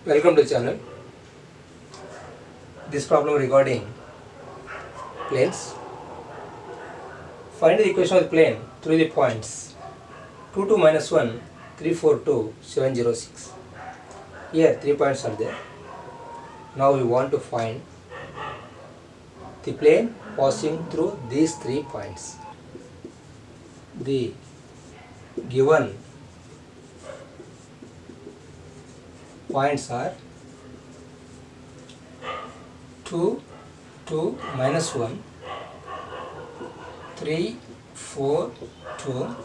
Welcome to the channel. This problem regarding planes. Find the equation of the plane through the points 2, 2, minus 1, 3, 4, 2, 7, 0, 6. Here 3 points are there. Now we want to find the plane passing through these 3 points. The given points are 2, 2, minus 1, 3, 4, 2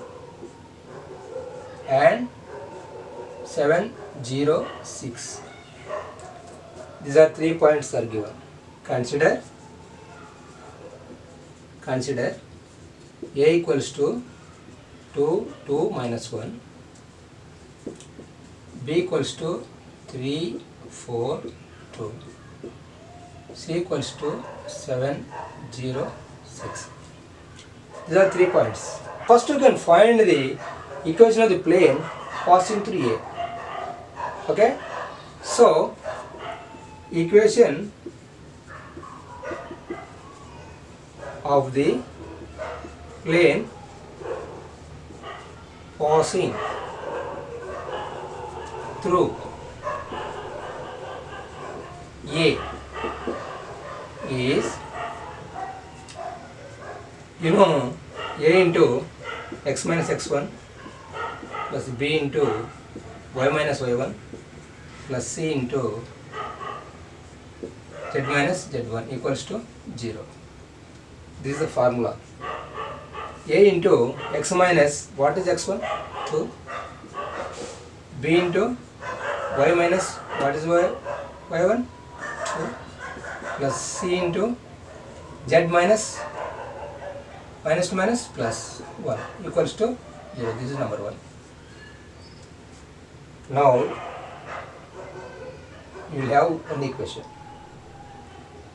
and 7, 0, 6. These are 3 points are given. Consider A equals to 2, 2 minus 1, B equals to 3, 4, 2, C equals to 7, 0, 6. These are 3 points. First you can find the equation of the plane passing through A. Okay? So, equation of the plane passing through A is, A into x minus x1 plus b into y minus y1 plus c into z minus z1 equals to 0. This is the formula. A into x minus, what is x1? 2. B into y minus, what is y1? 2. Plus c into z minus, minus to minus plus 1 equals to 0. This is number 1. Now you will have one equation.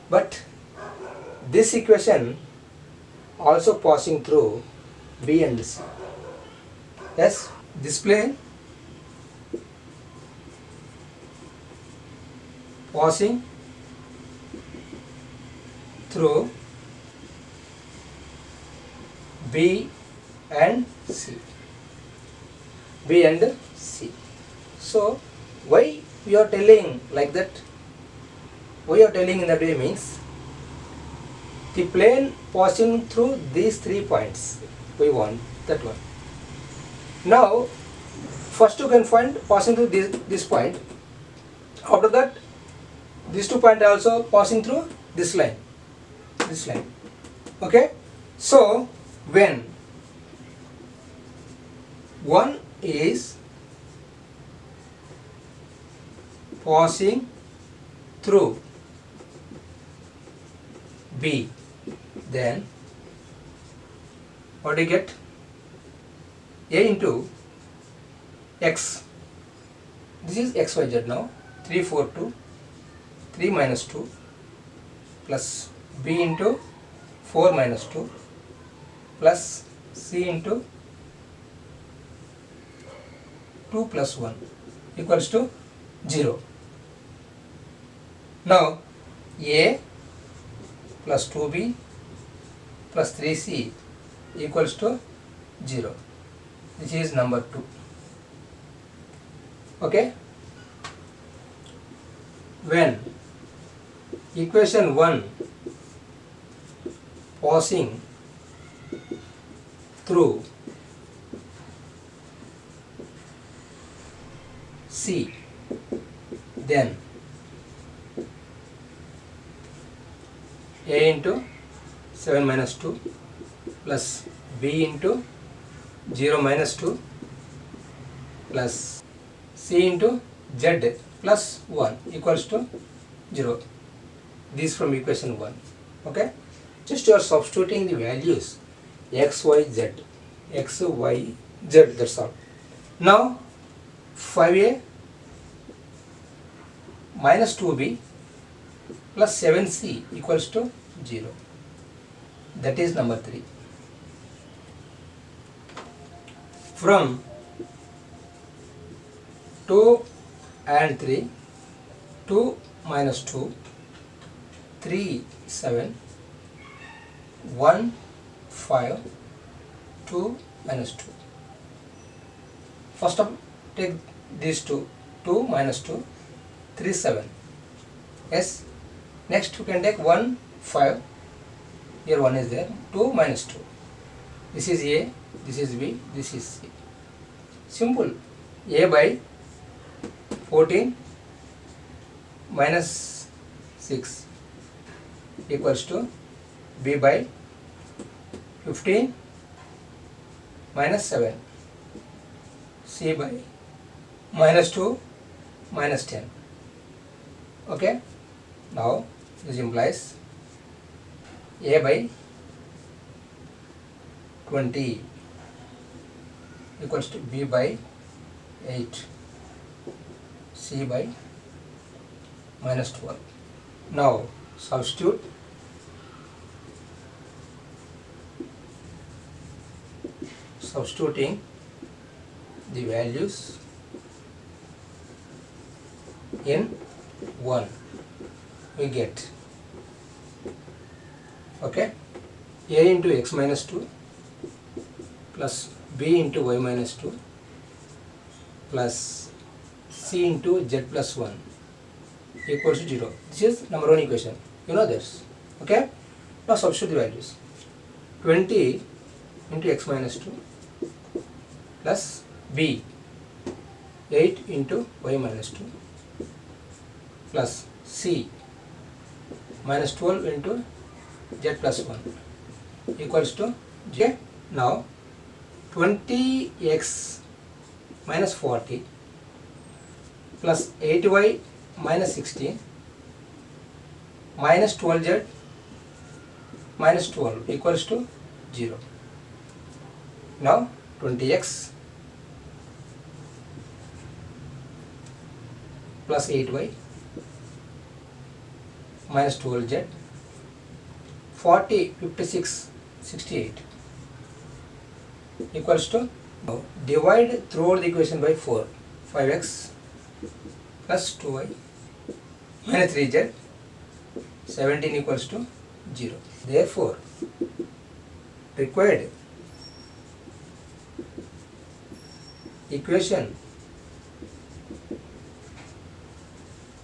But this equation also passing through B and C. Yes, this plane passing through B and C. B and C. So, why we are telling like that? Why you are telling in that way means the plane passing through these 3 points. We want that one. Now, first you can find passing through this point. After that, these 2 points are also passing through this line. This line. Okay? So, when one is passing through B, then what do you get? A into x. This is xyz now. 3, 4, 2. 3 minus 2 plus b into 4 minus 2 plus c into 2 plus 1 equals to 0. Now a plus 2b plus 3c equals to 0. This is number 2. Okay? When equation 1 passing through C, then A into 7 minus 2 plus B into 0 minus 2 plus C into Z plus 1 equals to 0. This from equation 1. Okay? Just you are substituting the values x, y, z. X, y, z, that's all. Now 5a minus 2b plus 7c equals to 0. That is number 3. From 2 and 3 2 minus 2, 3 7, 1 5, 2 minus 2. First of take these two, 2 minus 2, 3 7. Yes. Next you can take 1 5. Here 1 is there. 2 minus 2. This is A, this is B, this is C. Simple. A by 14 minus 6 equals to B by 15 minus 7, C by minus 2 minus 10. Okay. Now this implies A by 20 equals to B by 8, C by minus 12. Now substitute substituting the values in 1 we get, okay, A into x minus 2 plus B into y minus 2 plus C into z plus 1 equals to 0. This is number 1 equation. You know this. Okay. Now substitute the values. 20 into x minus 2 plus B 8 into y minus 2 plus C minus 12 into z plus 1 equals to j. Now 20x minus 40 plus 8y minus 16 minus 12z minus 12 equals to 0. Now 20x plus 8y minus 12z 40 56 68 equals to, now divide throughout the equation by 4, 5x plus 2y minus 3z 17 equals to 0. Therefore required equation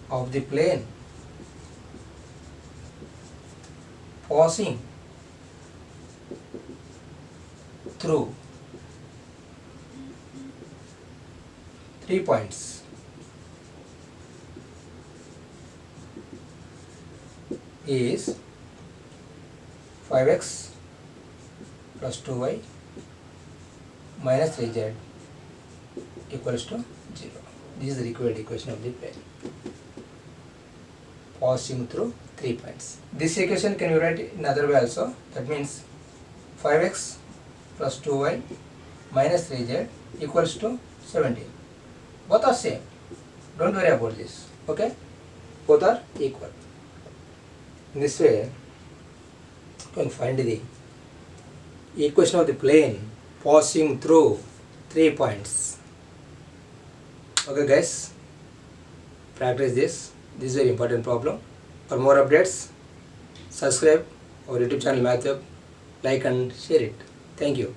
of the plane passing through 3 points is 5x plus 2y minus 3z equals to 0. This is the required equation of the plane passing through 3 points. This equation can be written in other way also. That means 5x plus 2y minus 3z equals to 17. Both are same. Don't worry about this. Okay? Both are equal. In this way, you can find the equation of the plane passing through 3 points. Okay guys, practice this. This is a very important problem. For more updates, subscribe our YouTube channel MathWeb, like and share it. Thank you.